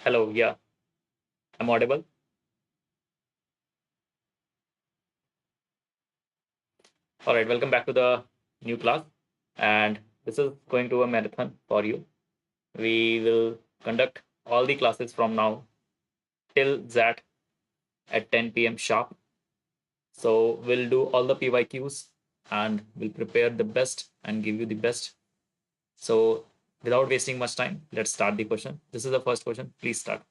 Hello, yeah, I'm audible. All right, welcome back to the new class. And this is going to a marathon for you. We will conduct all the classes from now till XAT at 10 p.m. sharp. So we'll do all the PYQs and we'll prepare the best and give you the best. So without wasting much time, let's start the question. This is the first question. Please start.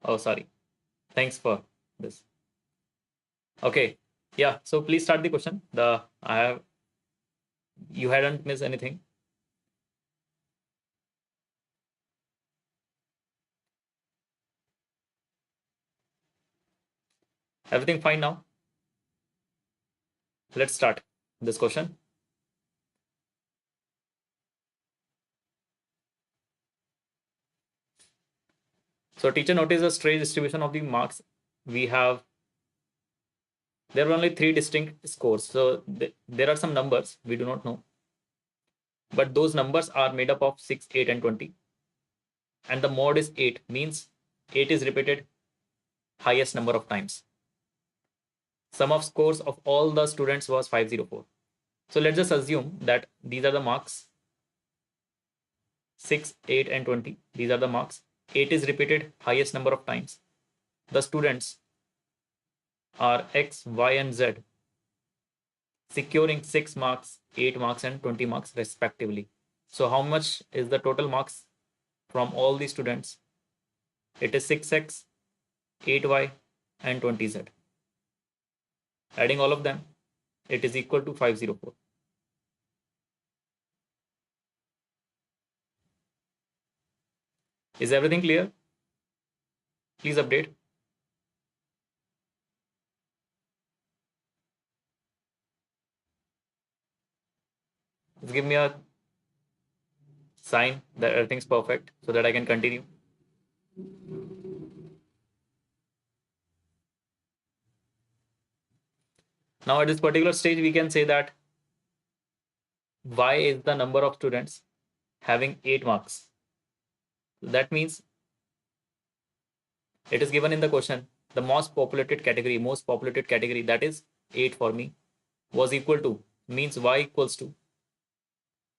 Oh, sorry. Thanks for this. Okay. Yeah. So please start the question. You hadn't missed anything. Everything fine now? Let's start this question. So teacher noticed a strange distribution of the marks. We have, there were only three distinct scores. So there are some numbers we do not know. But those numbers are made up of 6, 8, and 20. And the mode is 8, means 8 is repeated highest number of times. Sum of scores of all the students was 504. So let's just assume that these are the marks 6, 8, and 20. These are the marks. 8 is repeated highest number of times. The students are X, Y, and Z, securing 6 marks, 8 marks, and 20 marks respectively. So how much is the total marks from all the students? It is 6X, 8Y, and 20Z. Adding all of them, it is equal to 504. Is everything clear? Please update. Just give me a sign that everything's perfect so that I can continue. Now at this particular stage, we can say that y is the number of students having 8 marks. That means it is given in the question, the most populated category, that is 8 for me, was equal to, means y equals to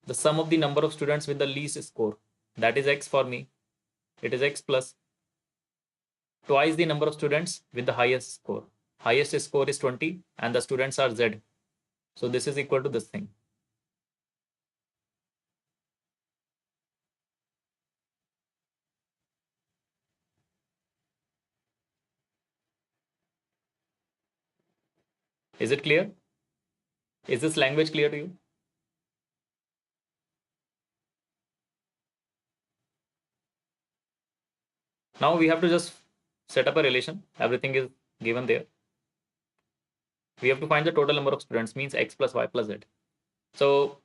the sum of the number of students with the least score, that is x for me. It is x plus twice the number of students with the highest score. Highest score is 20 and the students are z. So this is equal to this thing. Is it clear? Is this language clear to you? Now we have to just set up a relation. Everything is given there. We have to find the total number of students, means x plus y plus z. So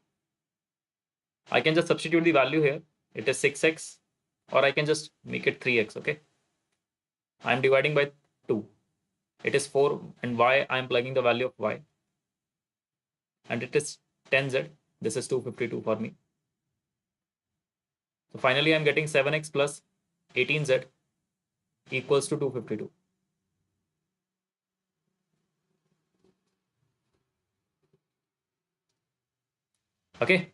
I can just substitute the value here. It is 6x, or I can just make it 3x, okay? I'm dividing by 2. It is 4, and y, I'm plugging the value of y. And it is 10z. This is 252 for me. So finally, I'm getting 7x plus 18z equals to 252. Okay.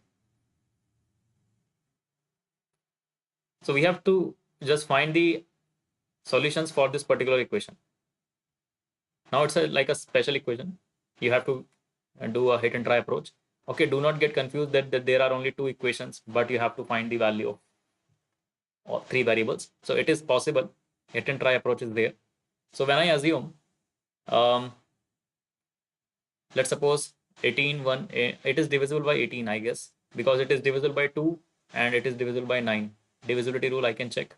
So we have to just find the solutions for this particular equation. Now it's like a special equation. You have to do a hit and try approach. Okay, do not get confused that there are only 2 equations, but you have to find the value of 3 variables. So it is possible. Hit and try approach is there. So when I assume, let's suppose 18, it is divisible by 18, I guess, because it is divisible by 2 and it is divisible by 9. Divisibility rule I can check.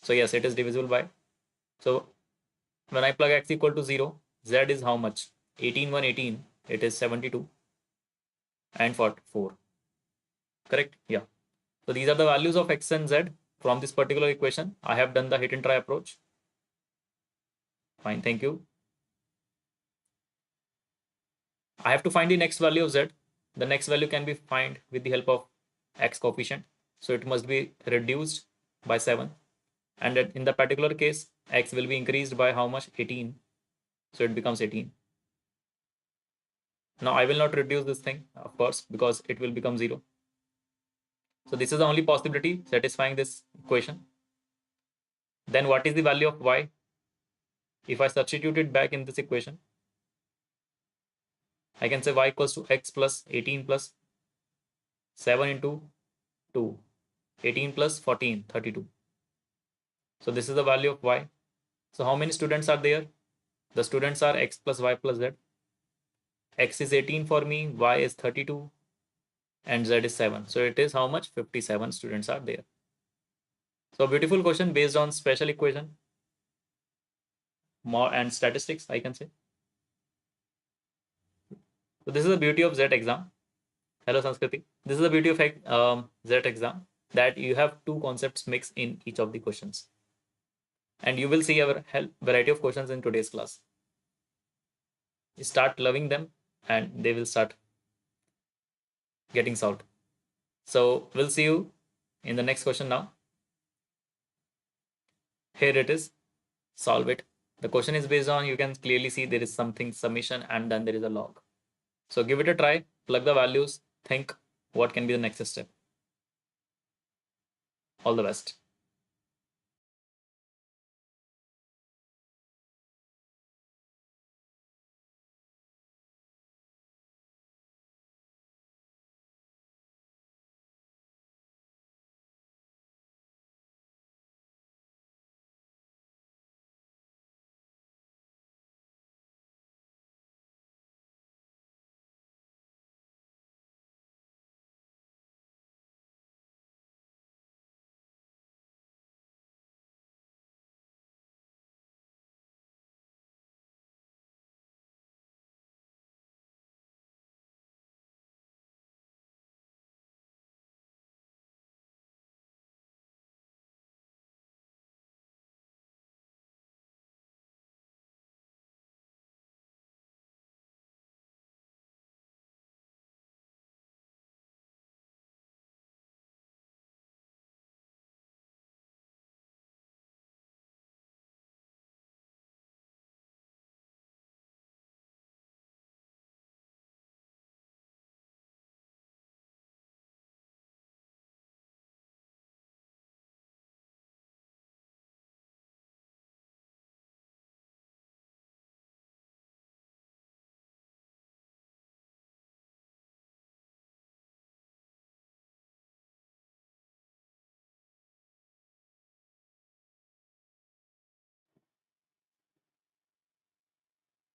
So yes, it is divisible by. So when I plug x equal to 0, z is how much? 18, 18, it is 72 and 4. Correct? Yeah. So these are the values of x and z from this particular equation. I have done the hit and try approach. Fine, thank you. I have to find the next value of z. The next value can be found with the help of x coefficient. So it must be reduced by 7. And in the particular case, x will be increased by how much? 18. So it becomes 18. Now I will not reduce this thing, of course, because it will become 0. So this is the only possibility satisfying this equation. Then what is the value of y? If I substitute it back in this equation, I can say y equals to x plus 18 plus 7 into 2. 18 plus 14, 32. So this is the value of y. So how many students are there? The students are x plus y plus z. X is 18 for me, y is 32, and z is 7. So it is how much? 57 students are there. So beautiful question based on special equation more and statistics, I can say. So this is the beauty of Z exam. Hello Sanskriti. This is the beauty of Z exam, that you have 2 concepts mixed in each of the questions. And you will see our variety of questions in today's class. You start loving them and they will start getting solved. So we'll see you in the next question now. Here it is. Solve it. The question is based on, you can clearly see there is something summation and then there is a log. So give it a try, plug the values, think what can be the next step. All the best.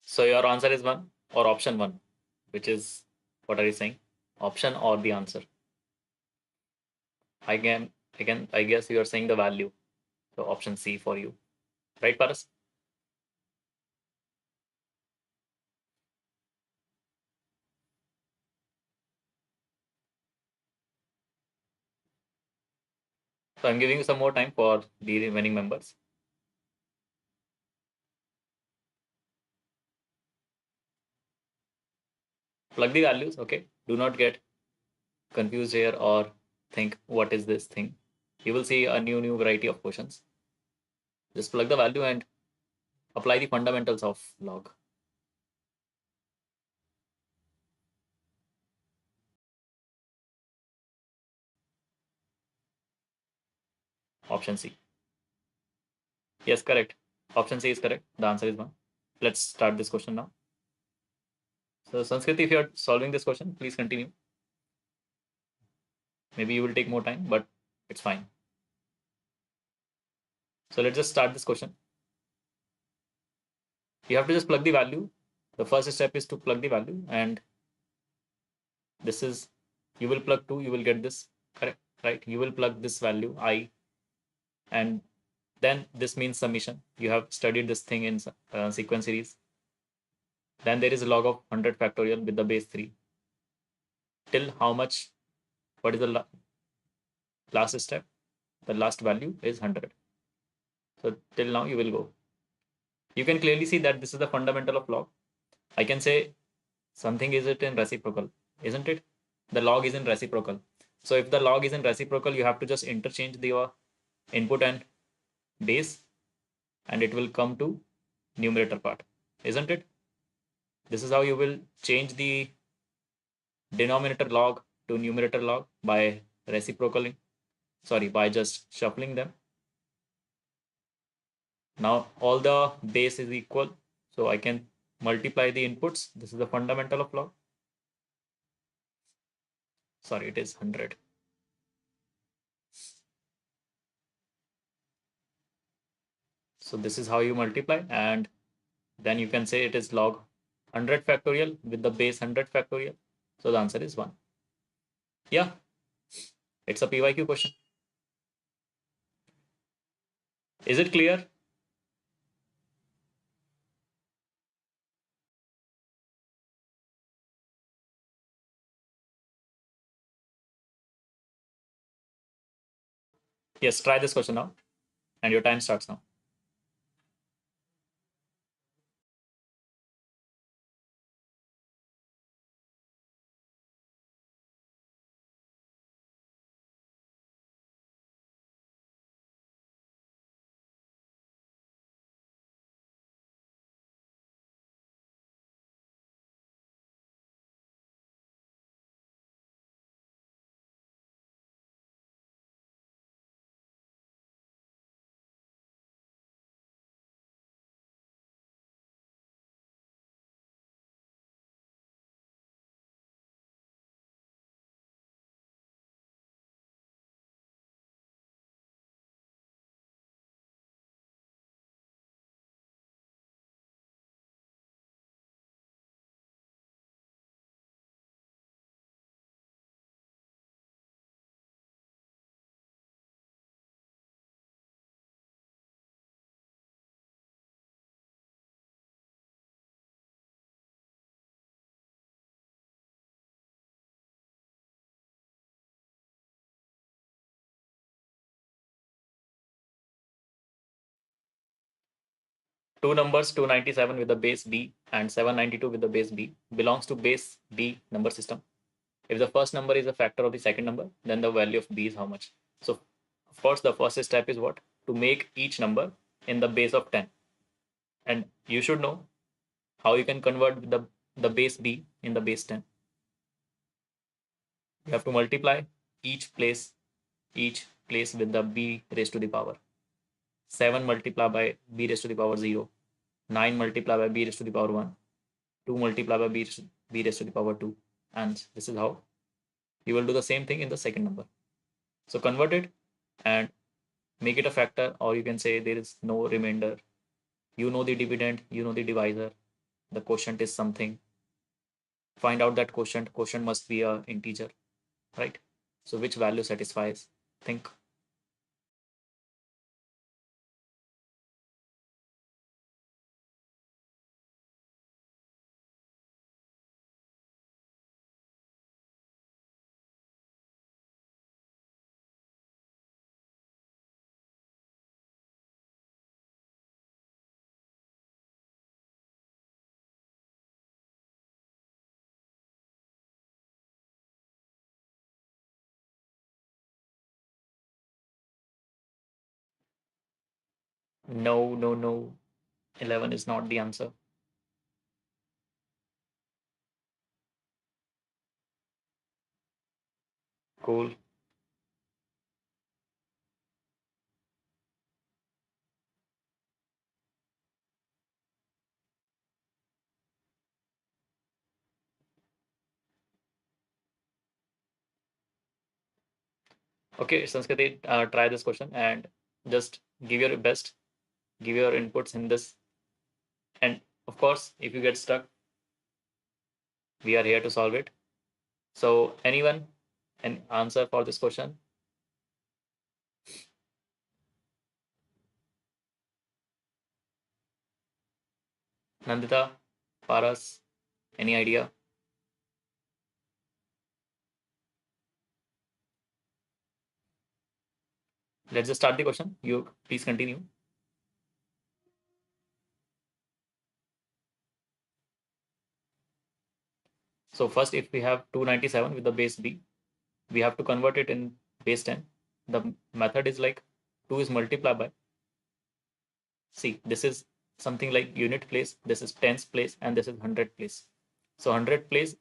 So your answer is 1 or option 1, which is, what are you saying? Option or the answer? I guess you are saying the value. So option C for you. Right, Paras? So I'm giving you some more time for the remaining members. Plug the values, okay? Do not get confused here or think, what is this thing? You will see a new variety of questions. Just plug the value and apply the fundamentals of log. Option C. Yes, correct. Option C is correct. The answer is 1. Let's start this question now. So Sanskrit, if you're solving this question, please continue. Maybe you will take more time, but it's fine. So let's just start this question. You have to just plug the value. The first step is to plug the value, and this is, you will plug 2, you will get this, correct, right? You will plug this value I, and then this means summation. You have studied this thing in sequence series. Then there is a log of 100 factorial with the base 3. Till how much? What is the last step? The last value is 100. So till now you will go. You can clearly see that this is the fundamental of log. I can say something is it in reciprocal, isn't it? The log is in reciprocal. So if the log is in reciprocal, you have to just interchange the input and base, and it will come to numerator part, isn't it? This is how you will change the denominator log to numerator log by reciprocaling, by just shuffling them. Now all the base is equal, so I can multiply the inputs. This is the fundamental of log. Sorry, it is 100. So this is how you multiply, and then you can say it is log 100 factorial with the base 100 factorial. So the answer is 1. Yeah, it's a PYQ question. Is it clear? Yes, try this question now, and your time starts now. Two numbers 297 with the base B and 792 with the base B belongs to base B number system. If the first number is a factor of the second number, then the value of B is how much? So of course the first step is what? To make each number in the base of 10. And you should know how you can convert the base B in the base 10. You have to multiply each place with the B raised to the power. 7 multiplied by B raised to the power 0. 9 multiplied by B raised to the power 1. 2 multiplied by B raised to the power 2. And this is how you will do the same thing in the second number. So convert it and make it a factor, or you can say there is no remainder. You know the dividend, you know the divisor. the quotient is something. Find out that quotient. Quotient must be a integer, right? So which value satisfies? Think. No, no, no. 11 is not the answer. Cool. Okay, Sanskriti, try this question and just give your best, give your inputs in this. And of course, if you get stuck, we are here to solve it. So, anyone, an answer for this question? Nandita, Paras, any idea? Let's just start the question. You please continue. So, first, if we have 297 with the base b, we have to convert it in base 10. The method is like 2 is multiplied by. See, this is something like unit place, this is tens place, and this is 100 place. So 100 place,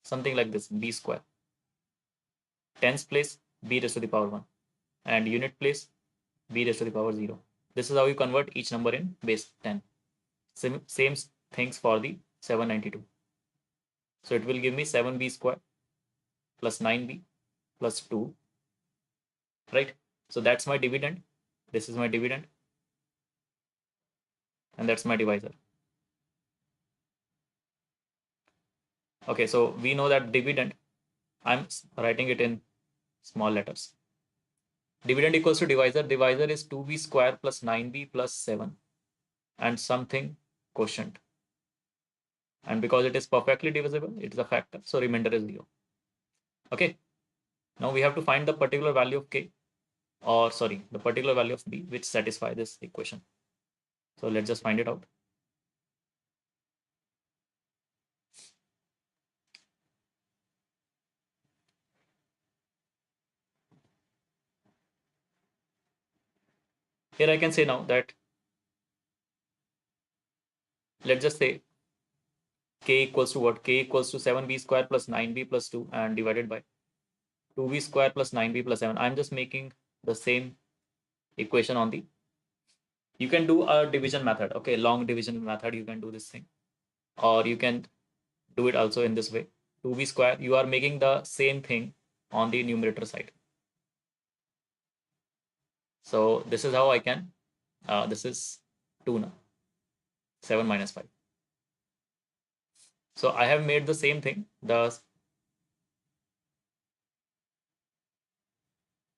something like this, b square. Tens place, b raised to the power 1. And unit place, b raised to the power 0. This is how you convert each number in base 10. Same things for the 792. So it will give me 7b square plus 9b plus 2, right? So that's my dividend. This is my dividend. And that's my divisor. Okay, so we know that dividend, I'm writing it in small letters. Dividend equals to divisor. Divisor is 2b square plus 9b plus 7 and something quotient. And because it is perfectly divisible, it is a factor. So remainder is 0. Okay. Now we have to find the particular value of k, or sorry, the particular value of b which satisfy this equation. So let's just find it out. Here I can say now that let's just say k equals to what? K equals to 7b square plus 9b plus 2 and divided by 2b square plus 9b plus 7. I'm just making the same equation on the, you can do a division method. Okay, long division method, you can do this thing, or you can do it also in this way. 2b square, you are making the same thing on the numerator side. So this is how I can, this is 2 now, 7 minus 5. So I have made the same thing.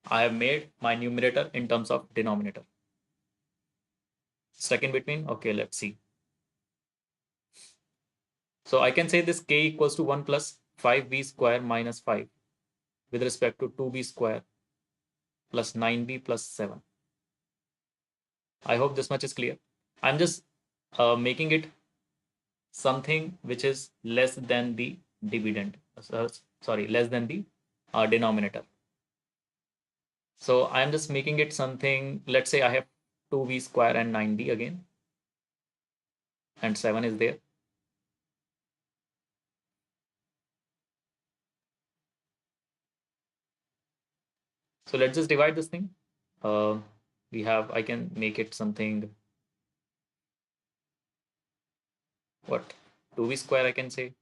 I have made my numerator in terms of denominator. Stuck in between? Okay, let's see. So I can say this k equals to 1 plus 5b square minus 5 with respect to 2b square plus 9b plus 7. I hope this much is clear. I'm just making it something which is less than the dividend. Sorry, less than the denominator. So I'm just making it something, let's say I have 2b square and 9b again, and 7 is there. So let's just divide this thing. I can make it something, what, 2b square I can say,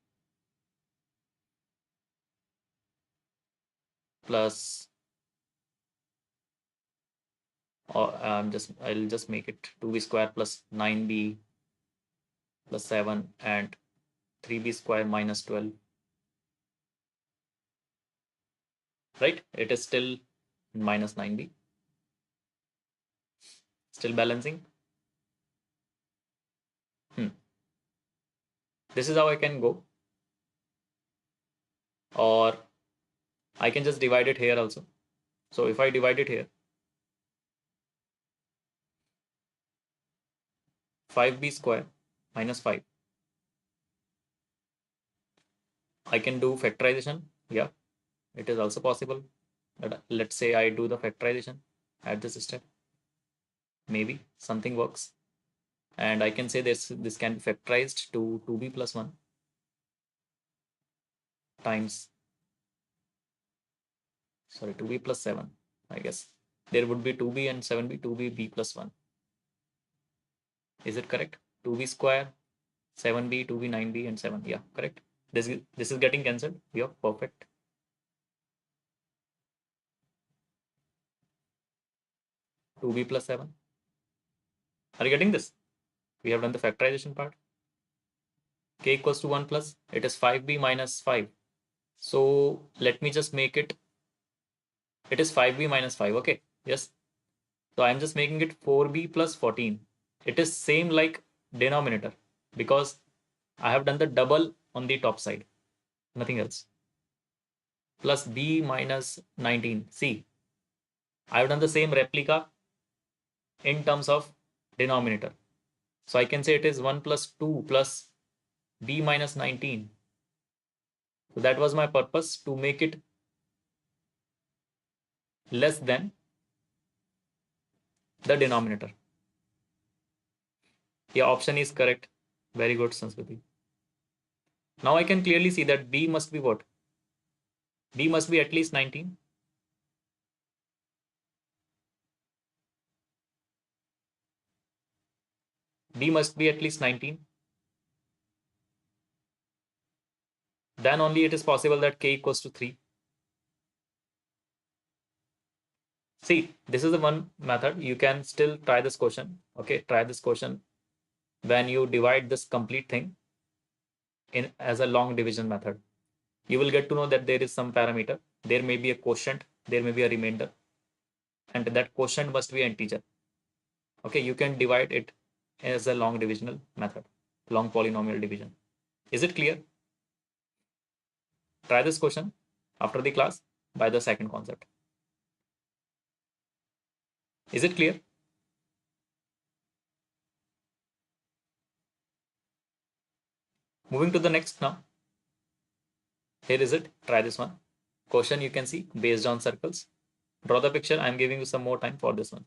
plus, or I'll just make it 2b square plus 9b plus 7 and 3b square minus 12. Right? It is still minus 9b. Still balancing. This is how I can go. Or I can just divide it here also. So if I divide it here, 5b square minus 5. I can do factorization. Yeah, it is also possible. But let's say I do the factorization at this step. Maybe something works. And I can say this can be factorized to 2b plus 1 times, sorry, 2b plus 7, I guess. There would be 2b and 7b, 2b, b plus 1. Is it correct? 2b square, 7b, 2b, 9b, and 7. Yeah, correct. This is getting cancelled. Yeah, perfect. 2b plus 7. Are you getting this? We have done the factorization part. K equals to 1 plus, it is 5b minus 5. So let me just make it, it is 5b minus 5. Okay, yes. So I'm just making it 4b plus 14. It is same like denominator because I have done the double on the top side, nothing else. Plus b minus 19. See, I have done the same replica in terms of denominator. So I can say it is 1 plus 2 plus b minus 19. So that was my purpose, to make it less than the denominator. Yeah, option is correct. Very good, Sanskriti. Now I can clearly see that b must be what? B must be at least 19. B must be at least 19. Then only it is possible that k equals to 3. See, this is the one method. You can still try this question. Okay, try this question when you divide this complete thing in as a long division method. You will get to know that there is some parameter. There may be a quotient, there may be a remainder, and that quotient must be an integer. Okay, you can divide it as a long divisional method, long polynomial division. Is it clear? Try this question after the class by the second concept. Is it clear? Moving to the next now. Here is it. Try this one. Question you can see based on circles. Draw the picture. I'm giving you some more time for this one.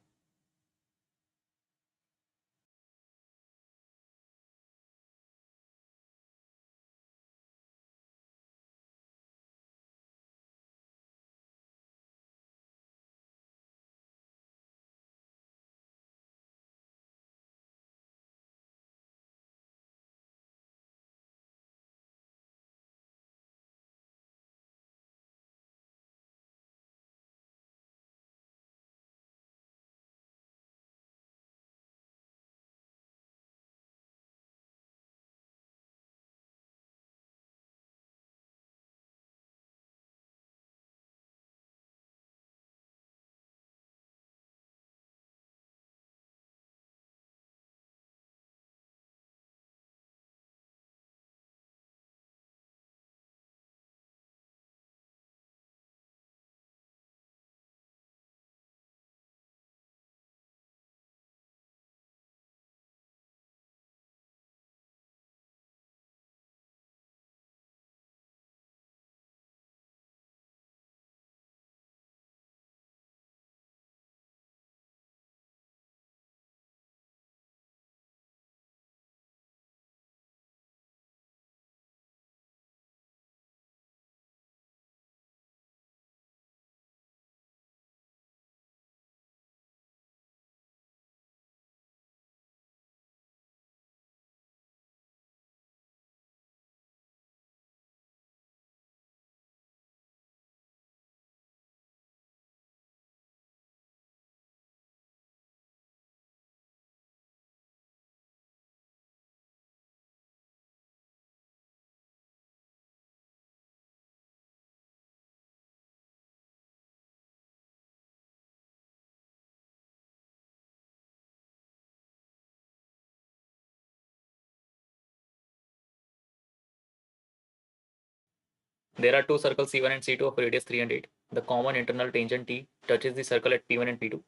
There are two circles C1 and C2 of radius 3 and 8. The common internal tangent T touches the circle at P1 and P2.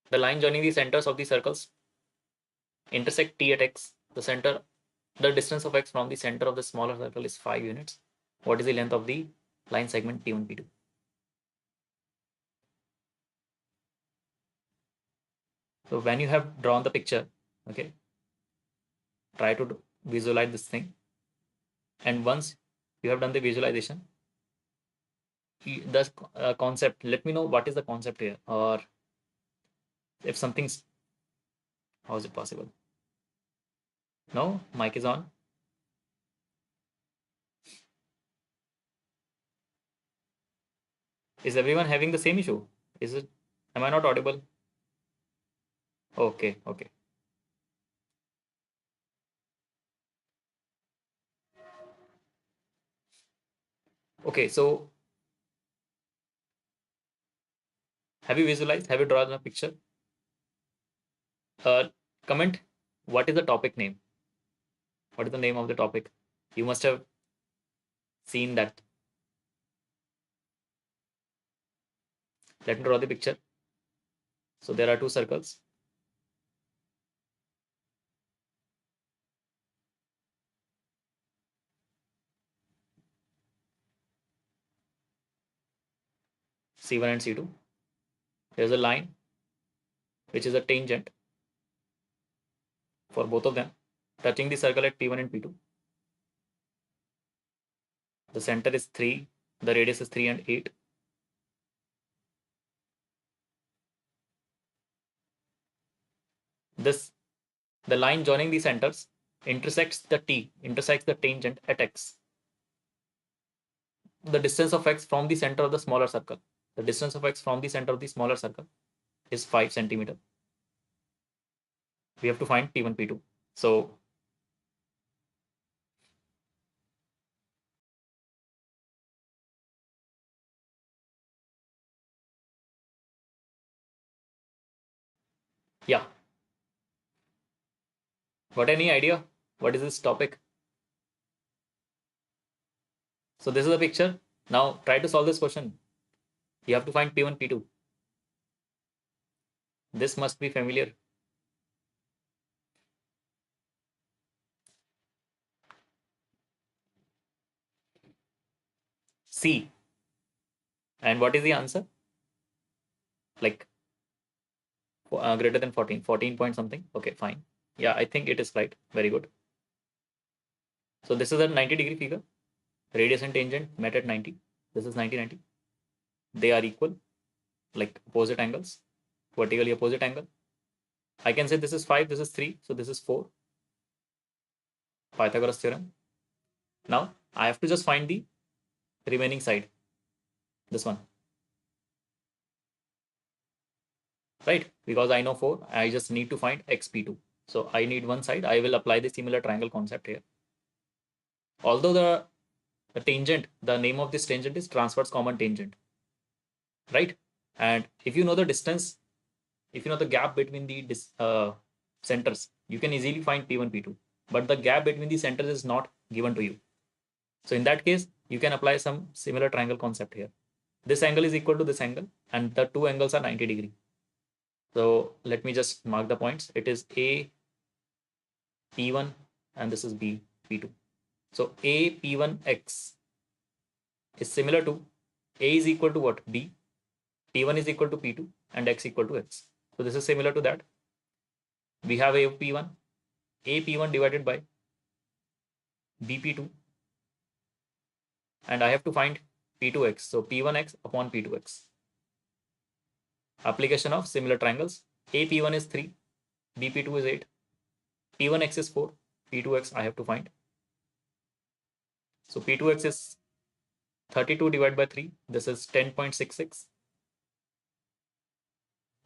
The line joining the centers of the circles intersect T at X. The distance of X from the center of the smaller circle is 5 units. What is the length of the line segment P1, P2? So when you have drawn the picture, okay, try to visualize this thing. And once you have done the visualization, the concept, let me know what is the concept here, or if something's, how is it possible? No, mic is on. Is everyone having the same issue? Is it, am I not audible? Okay, okay. Okay, so have you visualized? Have you drawn a picture? Comment what is the topic name? What is the name of the topic? You must have seen that. Let me draw the picture. So there are two circles. C1 and C2. There's a line which is a tangent for both of them, touching the circle at P1 and P2. The center is 3, the radius is 3 and 8. The line joining the centers intersects the tangent at X. The distance of X from the center of the smaller circle. The distance of X from the center of the smaller circle is 5 centimeter. We have to find P1, P2. So yeah. Got any idea? What is this topic? So this is the picture. Now try to solve this question. You have to find P1, P2. This must be familiar. C. And what is the answer? Like greater than 14. 14 point something. Okay, fine. Yeah, I think it is right. Very good. So this is a 90-degree figure. Radius and tangent met at 90. This is 90, 90. They are equal, like opposite angles, vertically opposite angle. I can say this is 5, this is 3, so this is 4. Pythagoras theorem. Now I have to just find the remaining side. This one. Right? Because I know 4, I just need to find xp2. So I need one side. I will apply the similar triangle concept here. Although the tangent, the name of this tangent is transverse common tangent. Right? And if you know the distance, if you know the gap between the centers, you can easily find P1, P2. But the gap between the centers is not given to you. So in that case, you can apply some similar triangle concept here. This angle is equal to this angle, and the two angles are 90 degree. So let me just mark the points. It is A, P1, and this is B, P2. So A, P1, X is similar to A is equal to what? B, P1 is equal to P2, and X equal to X. So this is similar to that. We have A P1 divided by BP2, and I have to find P2x. So P1x upon P2x. Application of similar triangles. AP1 is 3, BP2 is 8, P1x is 4, P2x I have to find. So P2x is 32 divided by 3. This is 10.66.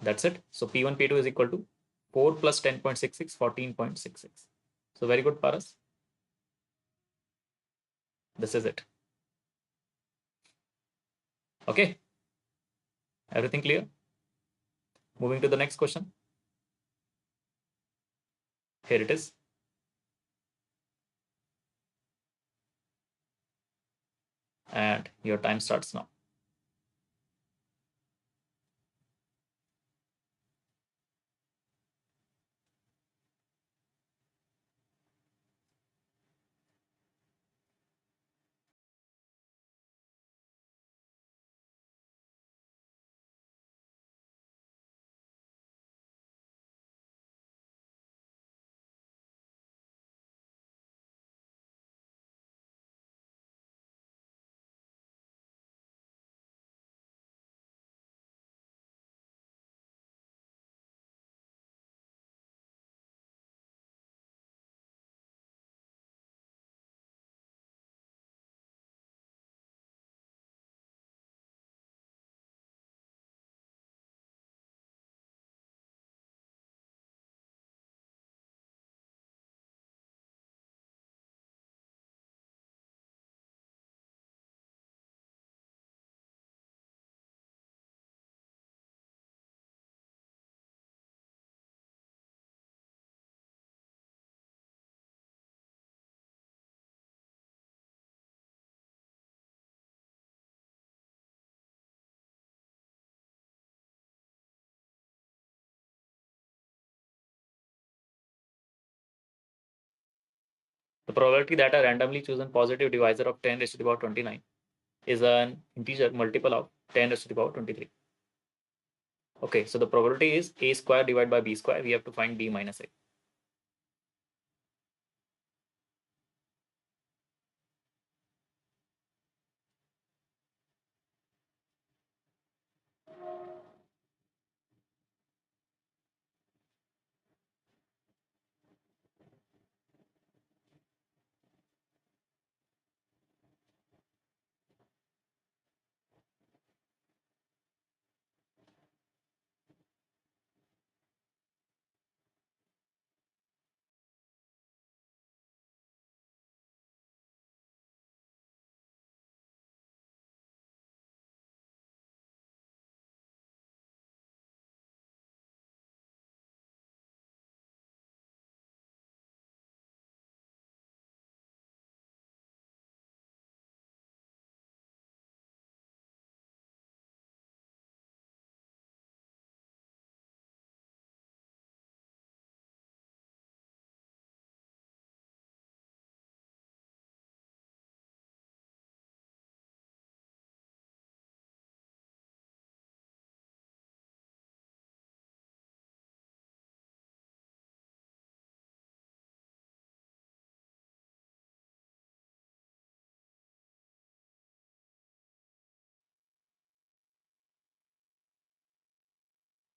That's it. So P1, P2 is equal to 4 plus 10.66, 14.66. So very good, Paras. This is it. Okay. Everything clear? Moving to the next question. Here it is. And your time starts now. The probability that a randomly chosen positive divisor of 10 raised to the power 29 is an integer multiple of 10 raised to the power 23. Okay, so the probability is a square divided by b square. We have to find b minus a.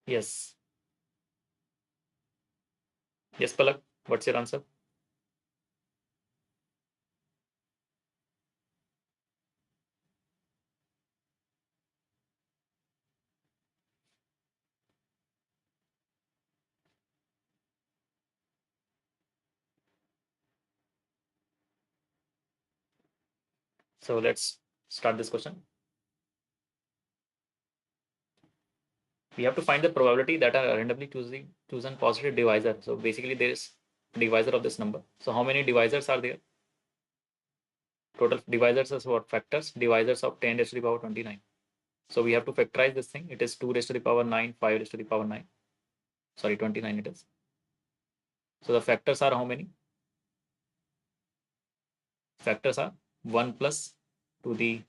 Yes. Yes, Palak. What's your answer? So let's start this question. We have to find the probability that a randomly chosen positive divisor. So basically there is a divisor of this number. So how many divisors are there? Total divisors is what? Factors. Divisors of 10 raised to the power 29. So we have to factorize this thing. It is 2 raised to the power 9, 5 raised to the power 9. Sorry, 29 it is. So the factors are how many? Factors are 1 plus to the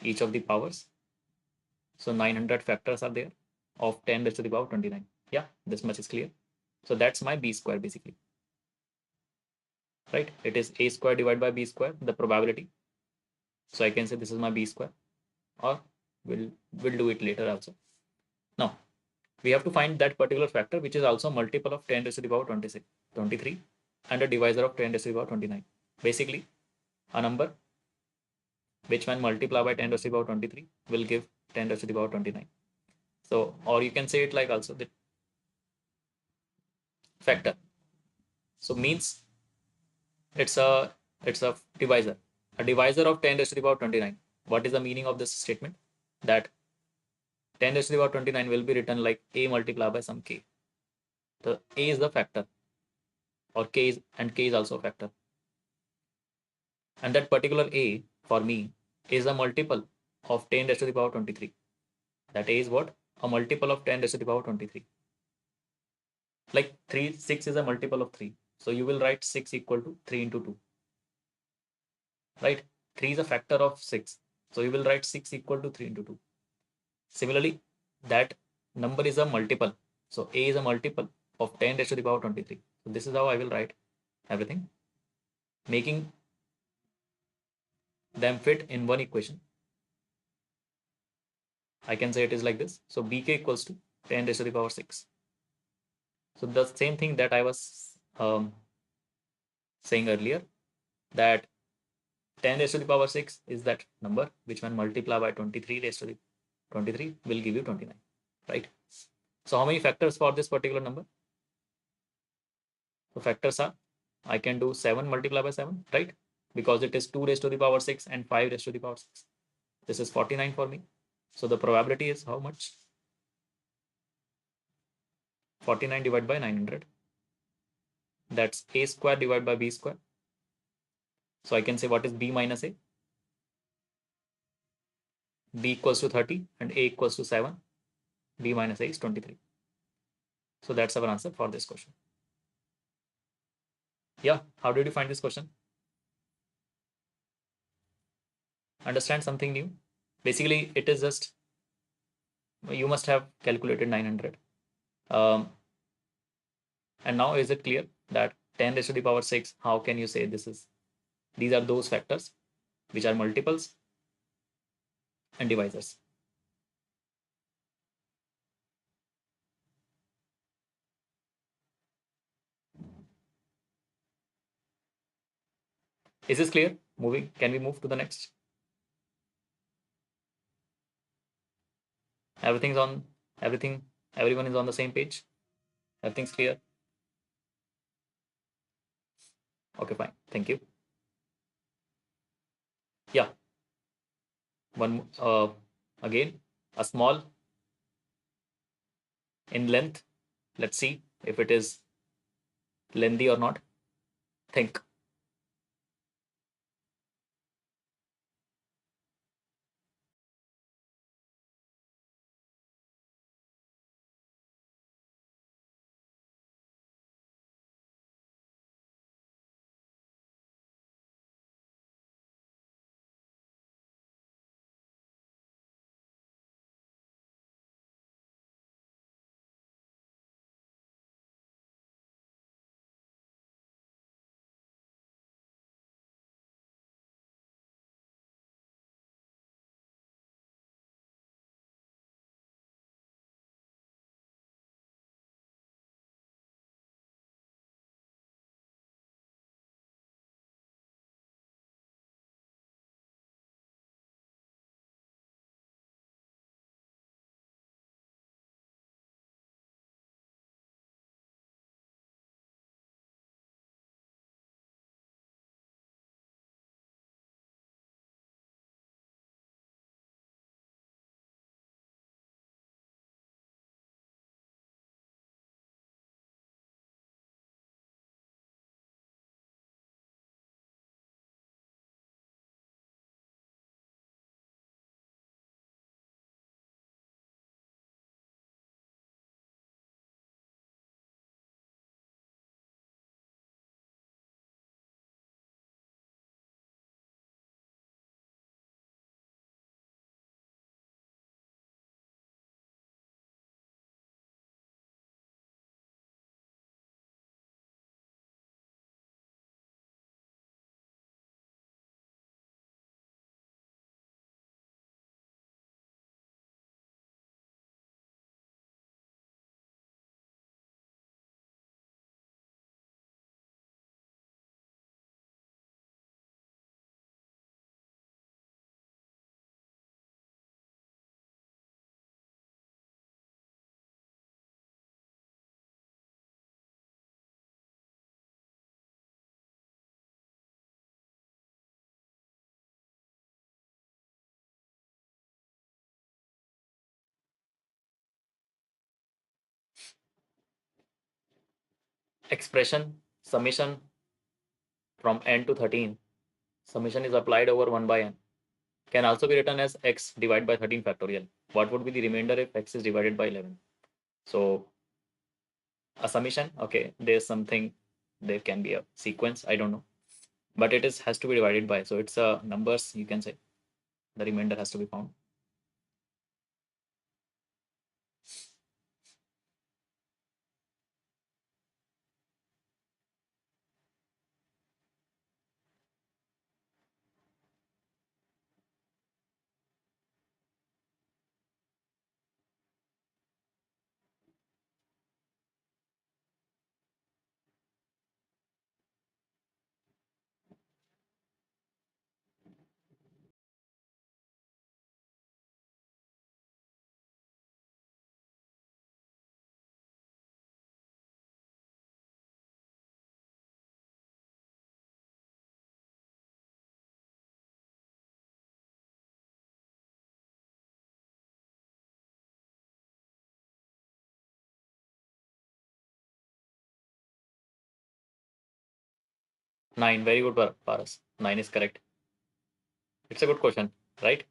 each of the powers. So 900 factors are there of 10 raised to the power 29. Yeah, this much is clear. So that's my b square basically. Right? It is a square divided by b square, the probability. So I can say this is my b square, or we'll do it later also. Now, we have to find that particular factor which is also multiple of 10 raised to the power 26, 23 and a divisor of 10 raised to the power 29. Basically, a number which when multiply by 10 raised to the power 23 will give 10 raised to the power 29. So, or you can say it like also the factor. So means it's a divisor. A divisor of 10 raised to the power 29. What is the meaning of this statement? That 10 raised to the power 29 will be written like a multiplied by some k. The a is the factor, or k is also a factor. And that particular a for me is a multiple of 10 raised to the power 23. That is what? A multiple of 10 raised to the power 23. Like 6 is a multiple of 3. So you will write 6 equal to 3 into 2. Right? 3 is a factor of 6. So you will write 6 equal to 3 into 2. Similarly, that number is a multiple. So A is a multiple of 10 raised to the power 23. So this is how I will write everything, making them fit in one equation. I can say it is like this. So bk equals to 10 raised to the power 6. So the same thing that I was saying earlier, that 10 raised to the power 6 is that number which when multiply by 23 raised to the 23 will give you 29, right? So how many factors for this particular number? So factors are, I can do 7 multiplied by 7, right? Because it is 2 raised to the power 6 and 5 raised to the power 6. This is 49 for me. So the probability is how much? 49 divided by 900. That's a square divided by b square. So I can say what is b minus a? B equals to 30 and a equals to 7. B minus a is 23. So that's our answer for this question. Yeah, how did you find this question? Understand something new? Basically, it is just, you must have calculated 900. And now is it clear that 10 raised to the power 6, how can you say this is? These are those factors which are multiples and divisors. Is this clear? Moving, can we move to the next? Everything's on, everyone is on the same page? Everything's clear? Okay, fine. Thank you. Yeah. One, again, a small in length. Let's see if it is lengthy or not. Think. Expression summation from n to 13 summation is applied over 1 by n, can also be written as x divided by 13 factorial. What would be the remainder if x is divided by 11? So a summation, okay, there's something, there can be a sequence, I don't know, but it is has to be divided by, so it's a numbers, you can say the remainder has to be found. Nine, very good, Paras. 9 is correct. It's a good question, right?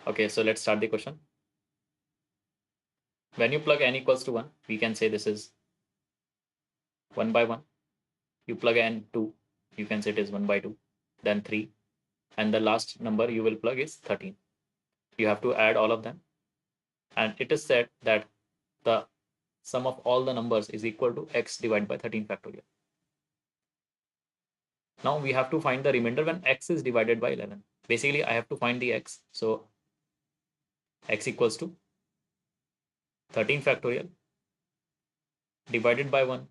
Okay, so let's start the question. When you plug n equals to 1, we can say this is 1 by 1. You plug n 2, you can say it is 1 by 2, then 3, and the last number you will plug is 13. You have to add all of them, and it is said that the sum of all the numbers is equal to x divided by 13 factorial. Now we have to find the remainder when x is divided by 11. Basically, I have to find the x. So x equals to 13 factorial divided by 1,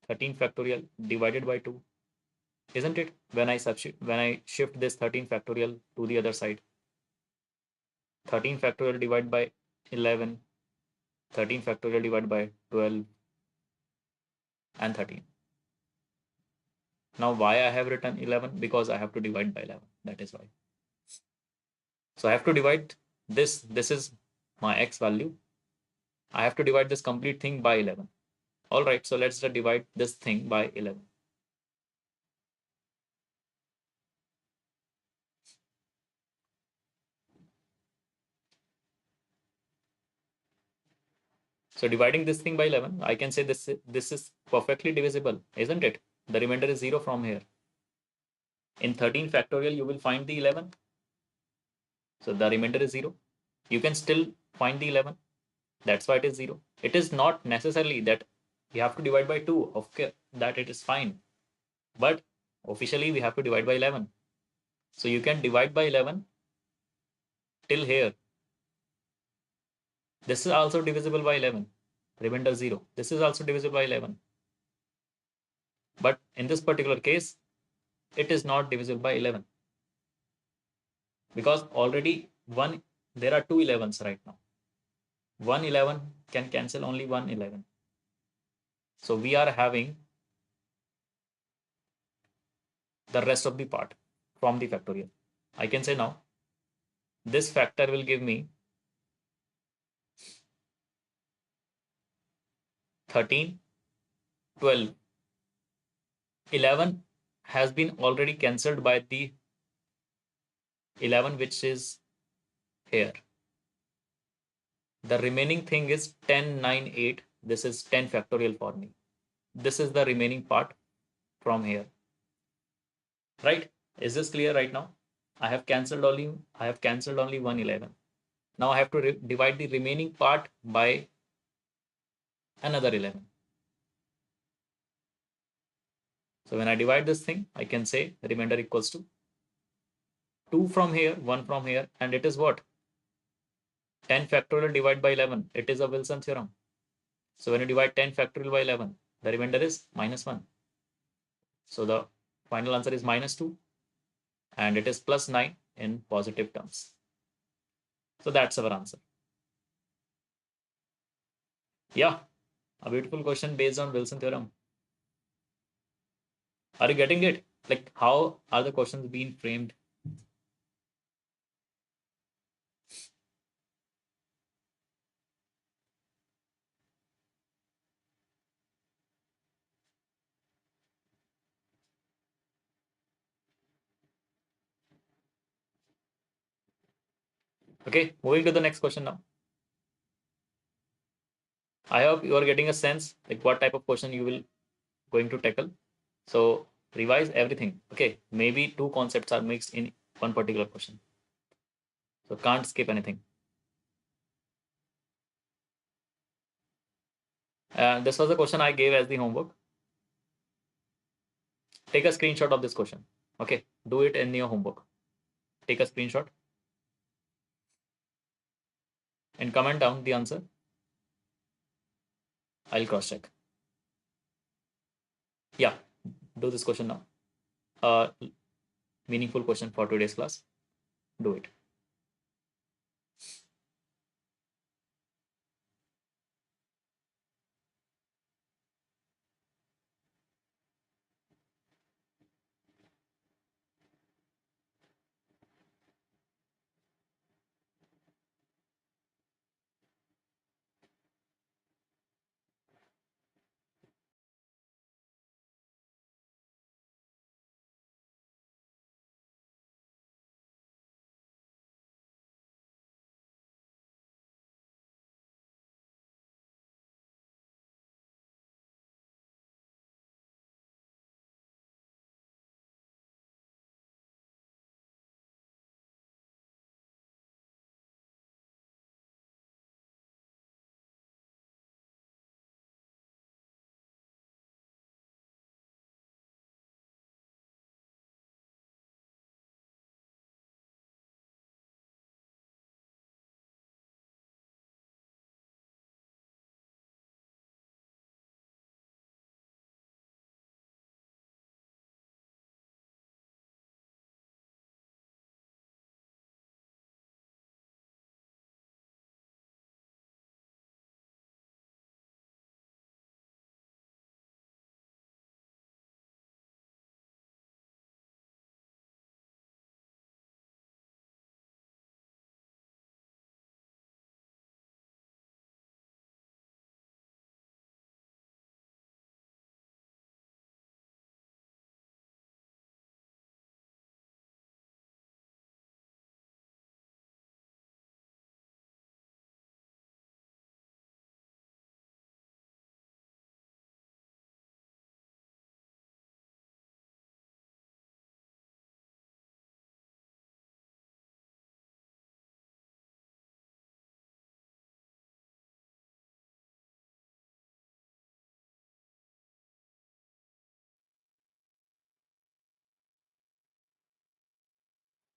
13 factorial divided by 2, isn't it? When I shift this 13 factorial to the other side, 13 factorial divided by 11, 13 factorial divided by 12, and 13. Now why I have written 11? Because I have to divide by 11. That is why. So I have to divide this. This is my x value. I have to divide this complete thing by 11. All right, so let's divide this thing by 11. So dividing this thing by 11, I can say this is perfectly divisible, isn't it? The remainder is 0 from here. In 13 factorial, you will find the 11. So the remainder is 0. You can still find the 11. That's why it is 0. It is not necessarily that you have to divide by 2. Okay, that it is fine. But officially, we have to divide by 11. So you can divide by 11 till here. This is also divisible by 11. Remainder 0. This is also divisible by 11. But in this particular case, it is not divisible by 11. Because already there are two 11s right now. 1 11 can cancel only 1 11. So we are having the rest of the part from the factorial. I can say now, this factor will give me 13, 12, 11 has been already cancelled by the 11 which is here. The remaining thing is 10, 9, 8. This is 10 factorial for me. This is the remaining part from here. Right? Is this clear right now? I have cancelled only 1 11. Now I have to divide the remaining part by another 11. So when I divide this thing, I can say the remainder equals to 2 from here, 1 from here, and it is what? 10 factorial divided by 11. It is a Wilson theorem. So when you divide 10 factorial by 11, the remainder is -1. So the final answer is -2, and it is +9 in positive terms. So that's our answer. Yeah, a beautiful question based on Wilson theorem. Are you getting it? Like, how are the questions being framed? Okay, moving to the next question now. I hope you are getting a sense like what type of question you will going to tackle. So revise everything. Okay, maybe two concepts are mixed in one particular question. So can't skip anything. This was the question I gave as the homework. Take a screenshot of this question. Okay, do it in your homework. Take a screenshot and comment down the answer. I'll cross check. Yeah, do this question now. Meaningful question for today's class. Do it.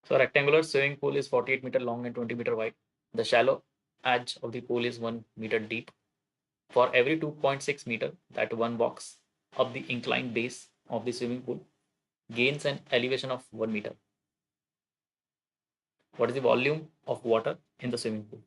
So rectangular swimming pool is 48-meter long and 20-meter wide. The shallow edge of the pool is 1 meter deep. For every 2.6 meter that one walks up the inclined base of the swimming pool gains an elevation of 1 meter. What is the volume of water in the swimming pool?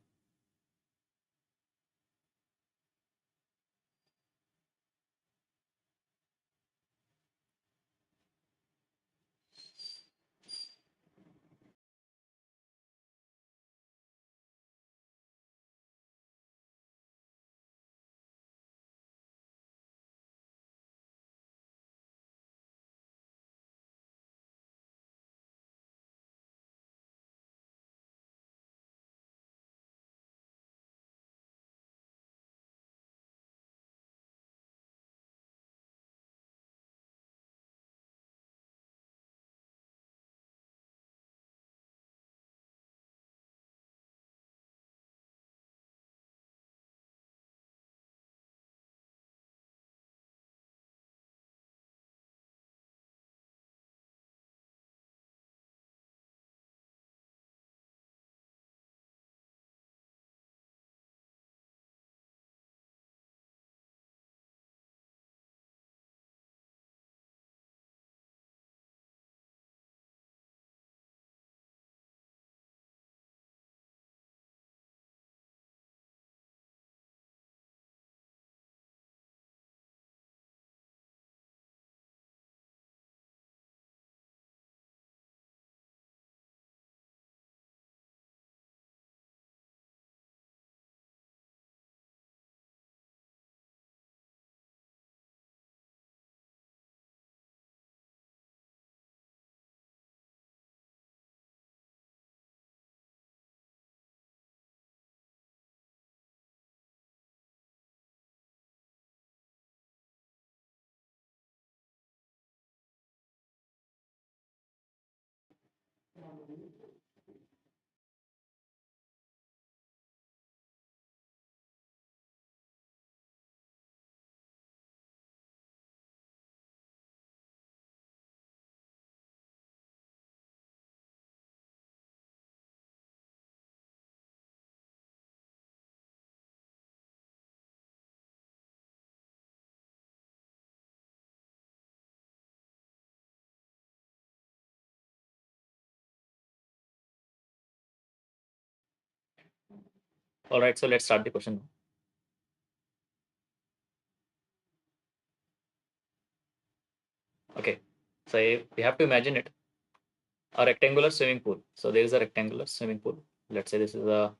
All right, so let's start the question. Okay, so we have to imagine it a rectangular swimming pool. So there is a rectangular swimming pool. Let's say this is a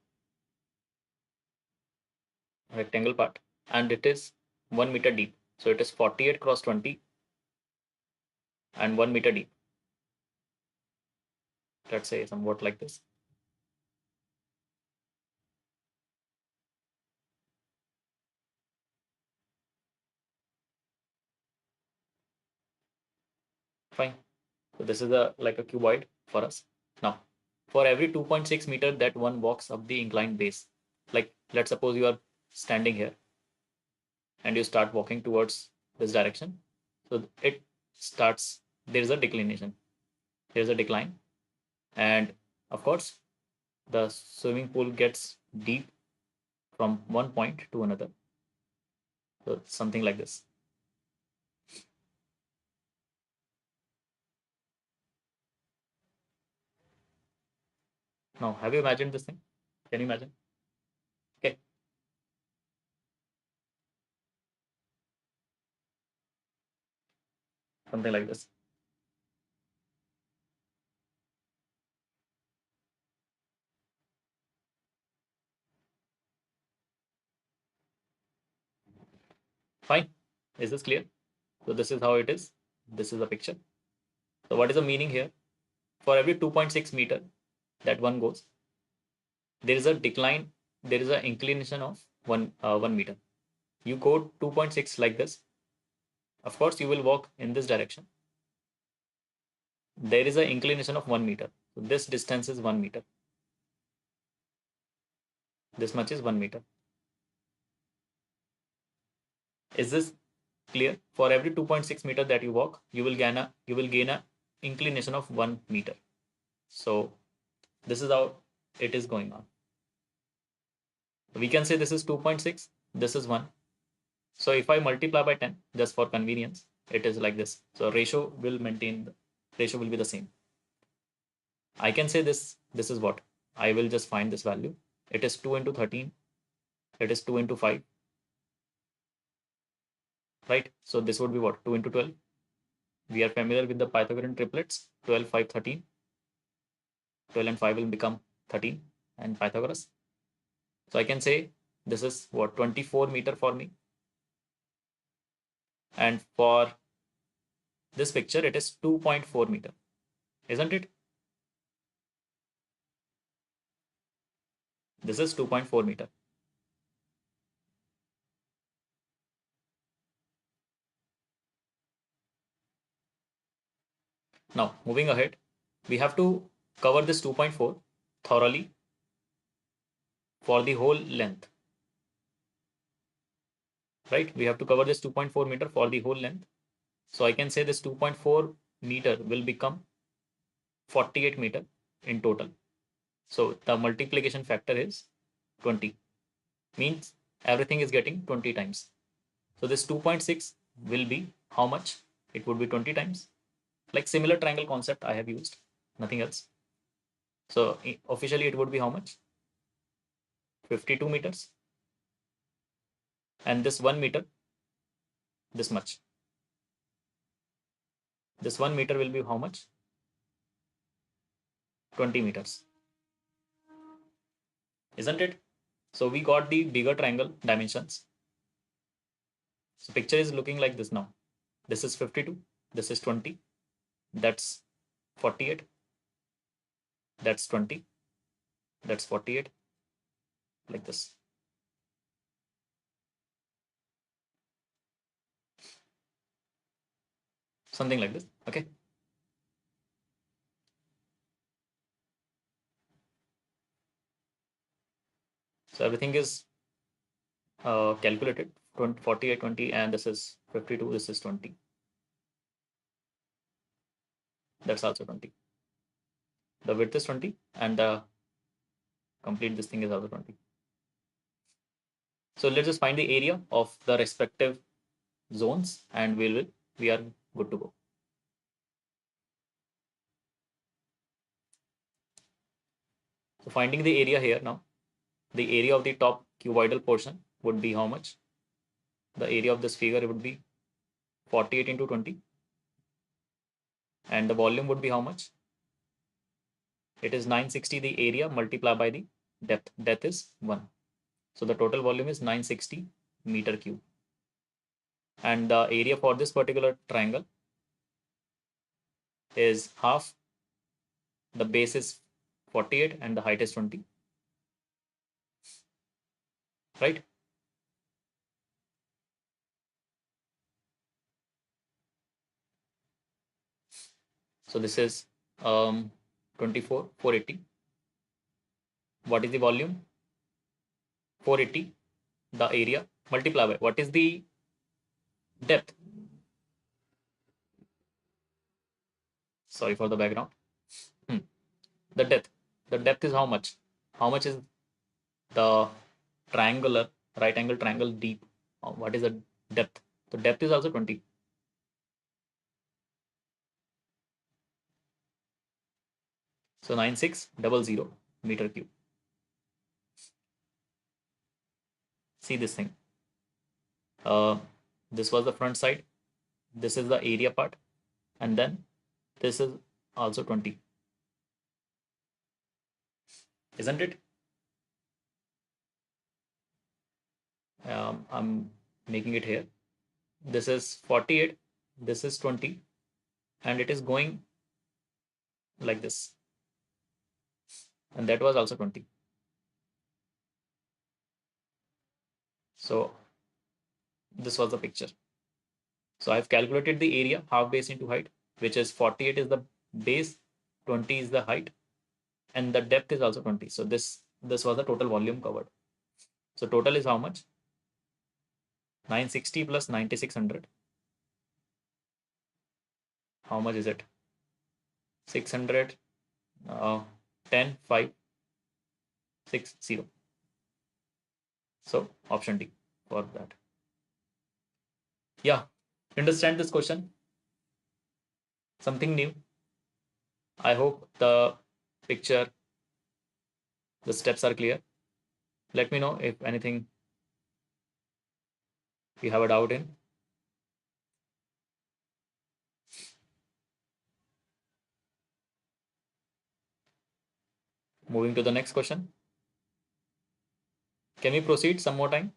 rectangle part and it is 1 meter deep. So it is 48 cross 20 and 1 meter deep. Let's say somewhat like this. Fine. So this is a like a cuboid for us. Now, for every 2.6 meter that one walks up the inclined base, like let's suppose you are standing here and you start walking towards this direction. So it starts, there's a declination. There's a decline. And of course, the swimming pool gets deep from one point to another. So something like this. Now, have you imagined this thing? Can you imagine? Okay, something like this. Fine. Is this clear? So this is how it is. This is the picture. So what is the meaning here? For every 2.6 meter that one goes, there is a decline, there is an inclination of 1 meter. You go 2.6 like this. Of course, you will walk in this direction. There is an inclination of 1 meter. So this distance is 1 meter. This much is 1 meter. Is this clear? For every 2.6 meter that you walk, you will gain a inclination of 1 meter. So this is how it is going on. We can say this is 2.6, this is 1. So if I multiply by 10, just for convenience, it is like this. So ratio will be the same. I can say this is what? I will just find this value. It is 2 into 13. It is 2 into 5. Right? So this would be what? 2 into 12. We are familiar with the Pythagorean triplets. 12, 5, 13. 12 and 5 will become 13 and Pythagoras. So I can say this is what? 24 meter for me. And for this picture, it is 2.4 meter. Isn't it? This is 2.4 meter. Now, moving ahead, we have to cover this 2.4 thoroughly for the whole length. Right? We have to cover this 2.4 meter for the whole length. So I can say this 2.4 meter will become 48 meter in total. So the multiplication factor is 20. Means everything is getting 20 times. So this 2.6 will be how much? It would be 20 times. Like similar triangle concept I have used, nothing else. So officially it would be how much? 52 meters. And this 1 meter, this much. This 1 meter will be how much? 20 meters. Isn't it? So we got the bigger triangle dimensions. So picture is looking like this now. This is 52. This is 20. That's 48. That's 20. That's 48. Like this. Something like this. Okay. So everything is calculated. 20, 48, 20, and this is 52. This is 20. That's also 20. The width is 20, and the complete this thing is also 20. So let's just find the area of the respective zones, and we are good to go. So finding the area here now, the area of the top cuboidal portion would be how much? The area of this figure would be 48 into 20, and the volume would be how much? It is 960 the area multiplied by the depth. Depth is 1. So the total volume is 960 meter cube. And the area for this particular triangle is half. The base is 48 and the height is 20. Right? So this is 24, 480. What is the volume? 480. The area multiply by what is the depth? Sorry for the background. The depth. The depth is how much? How much is the triangular right angle triangle deep? What is the depth? The depth is also 20. So 9600 meter cube. See this thing. This was the front side. This is the area part. And then this is also 20. Isn't it? I'm making it here. This is 48. This is 20. And it is going like this. And that was also 20. So this was the picture. So I've calculated the area, half base into height, which is 48 is the base, 20 is the height, and the depth is also 20. So this was the total volume covered. So total is how much? 960 plus 9600. How much is it? 600, 10, 5, 6, 0. So option D for that. Yeah, understand this question? Something new. I hope the picture, the steps are clear. Let me know if anything you have a doubt in. Moving to the next question. Can we proceed some more time?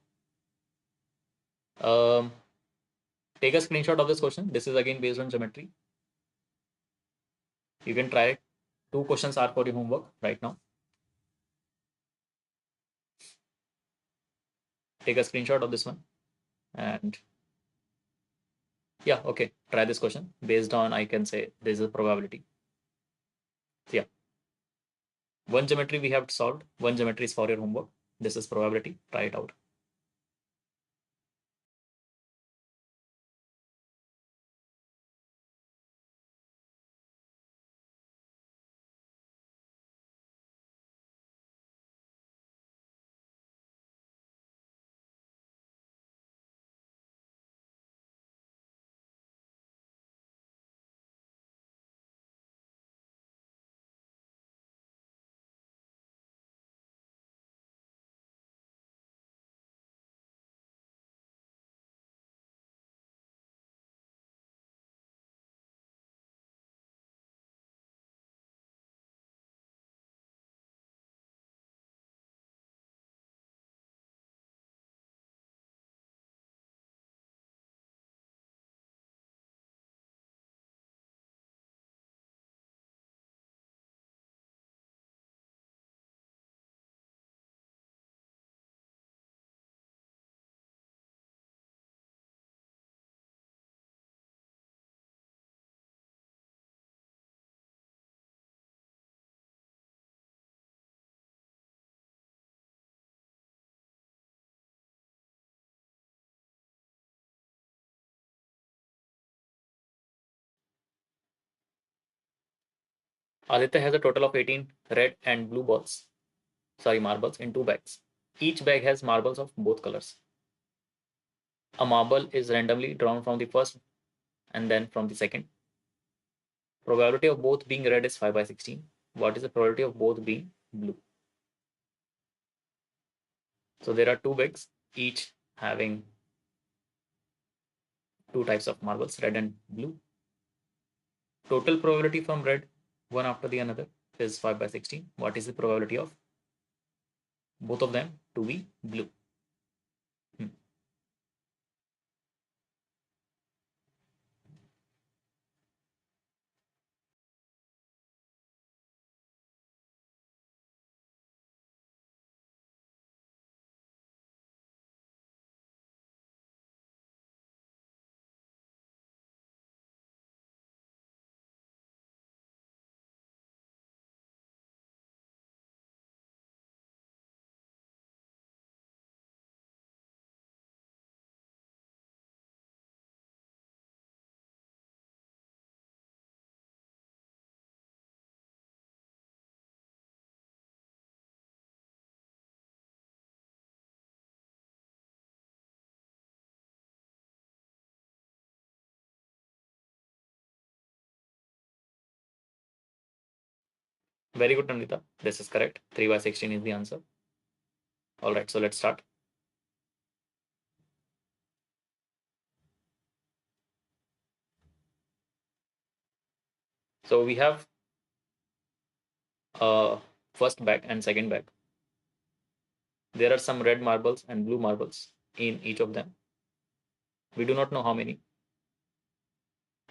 Take a screenshot of this question. This is again based on geometry. You can try it. 2 questions are for your homework right now. Take a screenshot of this one. And yeah, okay. Try this question. Based on, I can say, there is a probability. Yeah. One geometry we have solved. One geometry is for your homework. This is probability. Try it out. Aditya has a total of 18 red and blue balls, marbles in 2 bags. Each bag has marbles of both colors. A marble is randomly drawn from the first and then from the second. Probability of both being red is 5 by 16. What is the probability of both being blue? So there are 2 bags, each having 2 types of marbles, red and blue. Total probability from red, one after the another, is 5 by 16. What is the probability of both of them to be blue? Very good, Nandita. This is correct. 3 by 16 is the answer. All right, so let's start. So we have first bag and second bag. There are some red marbles and blue marbles in each of them. We do not know how many.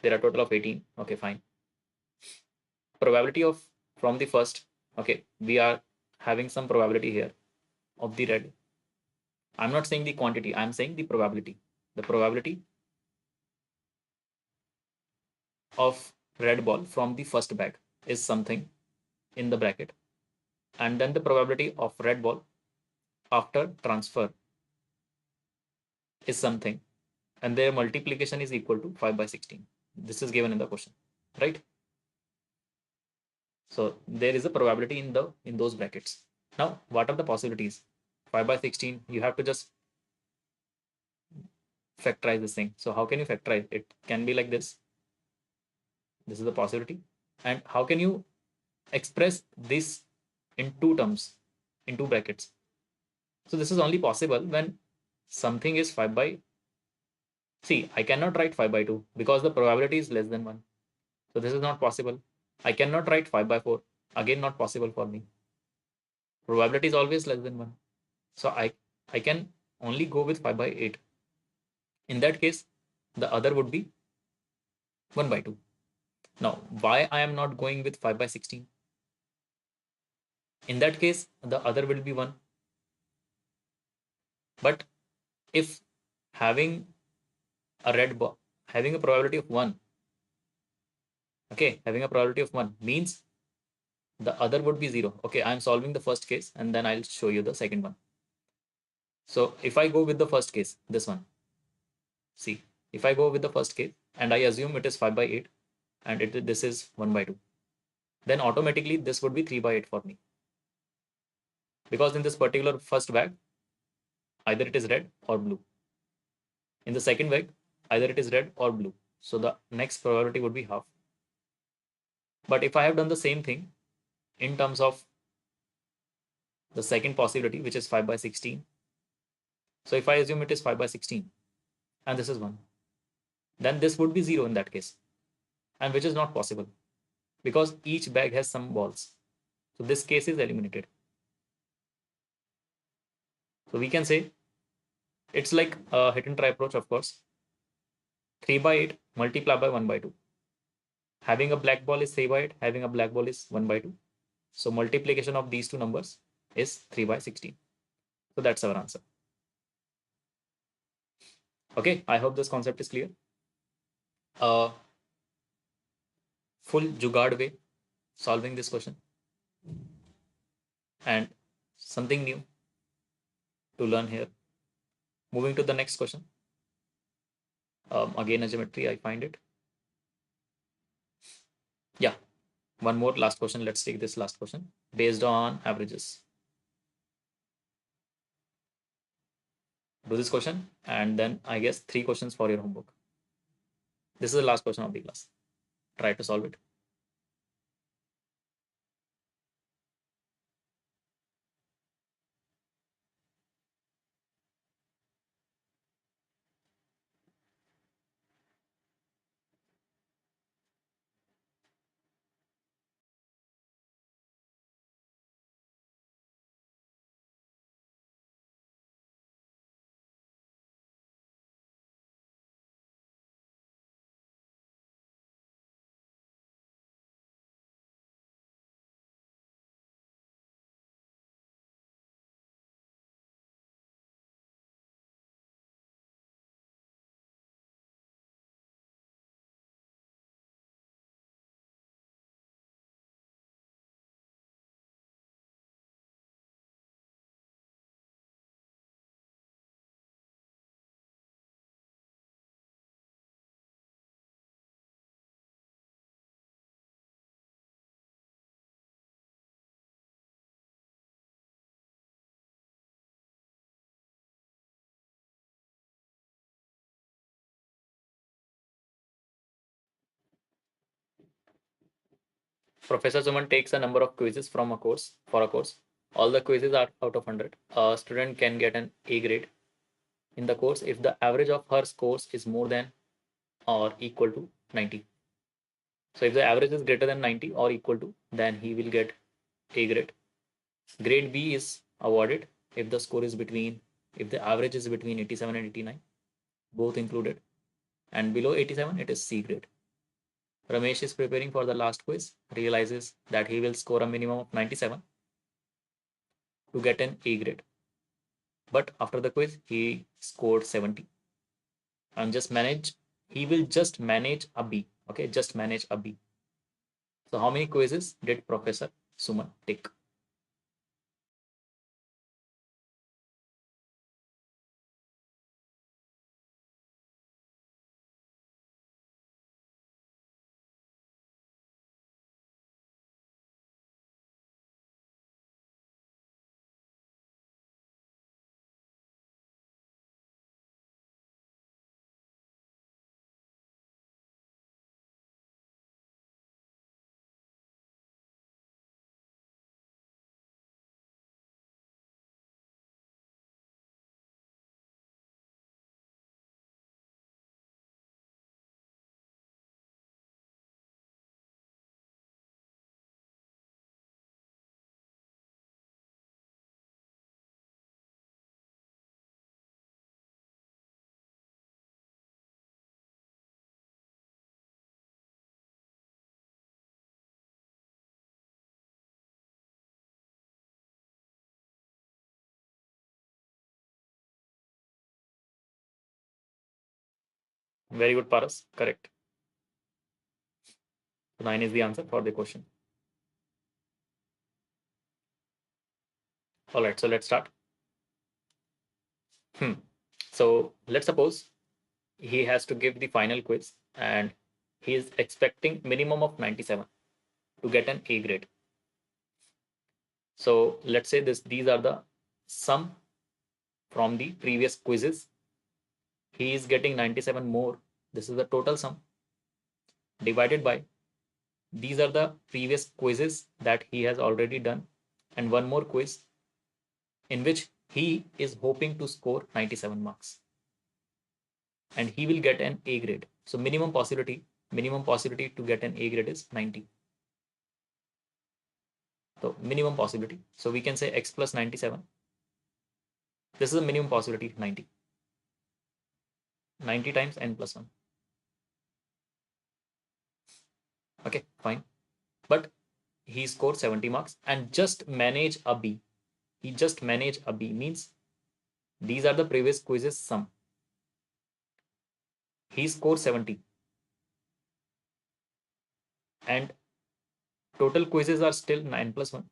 There are a total of 18. Okay, fine. Probability of from the first. Okay, we are having some probability here of the red. I'm not saying the quantity, I'm saying the probability. The probability of red ball from the first bag is something in the bracket. And then the probability of red ball after transfer is something. And their multiplication is equal to 5 by 16. This is given in the question, right? So there is a probability in those brackets. Now, what are the possibilities? 5 by 16, you have to just factorize this thing. So how can you factorize? It can be like this. This is the possibility. And how can you express this in 2 terms, in 2 brackets? So this is only possible when something is 5 by, see, I cannot write 5 by 2 because the probability is less than 1. So this is not possible. I cannot write 5 by 4. Again, not possible for me. Probability is always less than 1. So I can only go with 5 by 8. In that case, the other would be 1 by 2. Now, why I am not going with 5 by 16? In that case, the other will be 1. But if having a red ball, having a probability of 1, okay, having a probability of 1 means the other would be 0. Okay, I am solving the first case and then I'll show you the second one. So if I go with the first case, this one, see, if I go with the first case and I assume it is 5 by 8 and this is 1 by 2, then automatically this would be 3 by 8 for me. Because in this particular first bag, either it is red or blue. In the second bag, either it is red or blue. So the next probability would be half. But if I have done the same thing in terms of the second possibility, which is 5 by 16. So if I assume it is 5 by 16 and this is 1, then this would be 0 in that case, and which is not possible because each bag has some balls. So this case is eliminated. So we can say it's like a hit and try approach, of course. 3 by 8 multiplied by 1 by 2. Having a black ball is 3 by 8, having a black ball is 1 by 2. So multiplication of these two numbers is 3 by 16. So that's our answer. Okay, I hope this concept is clear. Full jugaad way solving this question and something new to learn here. Moving to the next question. Again, a geometry, I find it. Yeah. One more last question. Let's take this last question based on averages. Do this question and then I guess 3 questions for your homework. This is the last question of the class. Try to solve it. Professor Suman takes a number of quizzes from a course for a course. All the quizzes are out of 100. A student can get an A grade in the course if the average of her scores is more than or equal to 90. So if the average is greater than 90 or equal to, then he will get A grade. Grade B is awarded if the score is between, if the average is between 87 and 89, both included, and below 87, it is C grade. Ramesh is preparing for the last quiz, realizes that he will score a minimum of 97 to get an A grade. But after the quiz, he scored 70 and he will just manage a B. Okay, just manage a B. So how many quizzes did Professor Suman take? Very good, Paras. Correct. 9 is the answer for the question. All right, so let's start. So let's suppose he has to give the final quiz and he is expecting minimum of 97 to get an A grade. So let's say these are the sum from the previous quizzes. He is getting 97 more. This is the total sum divided by these are the previous quizzes that he has already done and one more quiz in which he is hoping to score 97 marks and he will get an A grade. So minimum possibility to get an A grade is 90. So minimum possibility. So we can say x plus 97. This is a minimum possibility 90. 90 times n plus 1. Okay, fine. But he scored 70 marks and just manage a B. He just manage a B means these are the previous quizzes sum. He scored 70 and total quizzes are still 9 plus 1.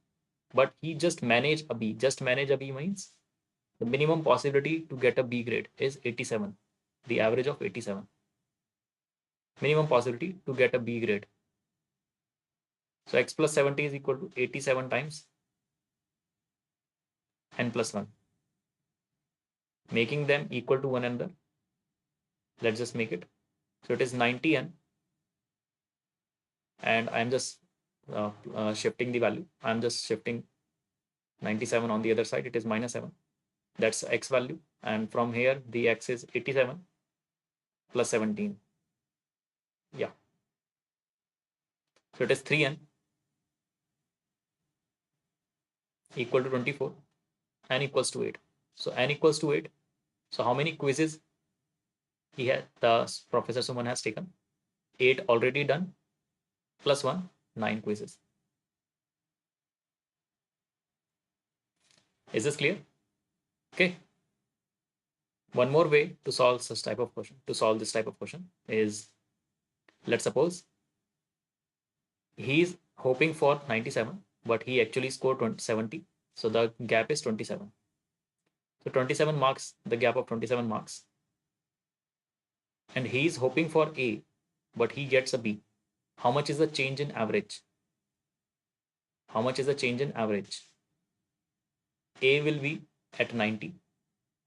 But he just manage a B. Just manage a B means the minimum possibility to get a B grade is 87. The average of 87. Minimum possibility to get a B grade. So x plus 70 is equal to 87 times n plus 1, making them equal to one another. Let's just make it. So it is 90n, and I'm just shifting the value. I'm just shifting 97 on the other side. It is minus 7. That's x value. And from here, the x is 87 plus 17. Yeah. So it is 3n equal to 24, n equals to 8. So n equals to 8. So how many quizzes the Professor Suman has taken? 8 already done, plus 1, 9 quizzes. Is this clear? Okay. One more way to solve such type of question, to solve this type of question is, let's suppose he is hoping for 97, but he actually scored 70. So the gap is 27. So 27 marks, the gap of 27 marks. And he is hoping for A, but he gets a B. How much is the change in average? How much is the change in average? A will be at 90,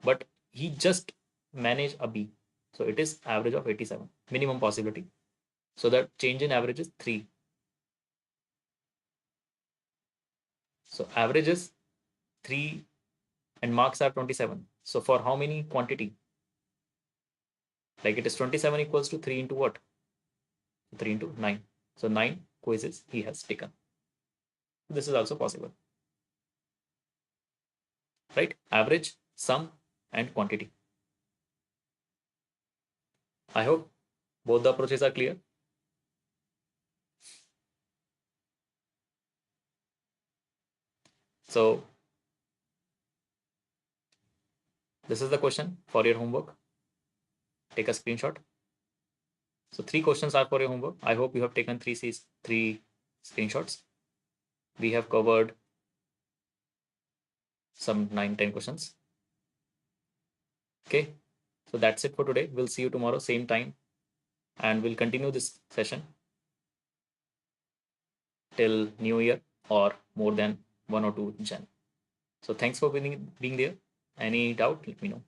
but he just managed a B. So it is average of 87, minimum possibility. So the change in average is 3. So average is 3 and marks are 27. So for how many quantity? Like it is 27 equals to 3 into what? 3 into 9. So 9 quizzes he has taken. This is also possible. Right? Average, sum, and quantity. I hope both the approaches are clear. So this is the question for your homework. Take a screenshot. So 3 questions are for your homework. I hope you have taken three screenshots. We have covered some 9-10 questions. Okay. So that's it for today. We'll see you tomorrow, same time. And we'll continue this session till New Year or more than 1 or 2 Jan. So thanks for being there. Any doubt, let me know.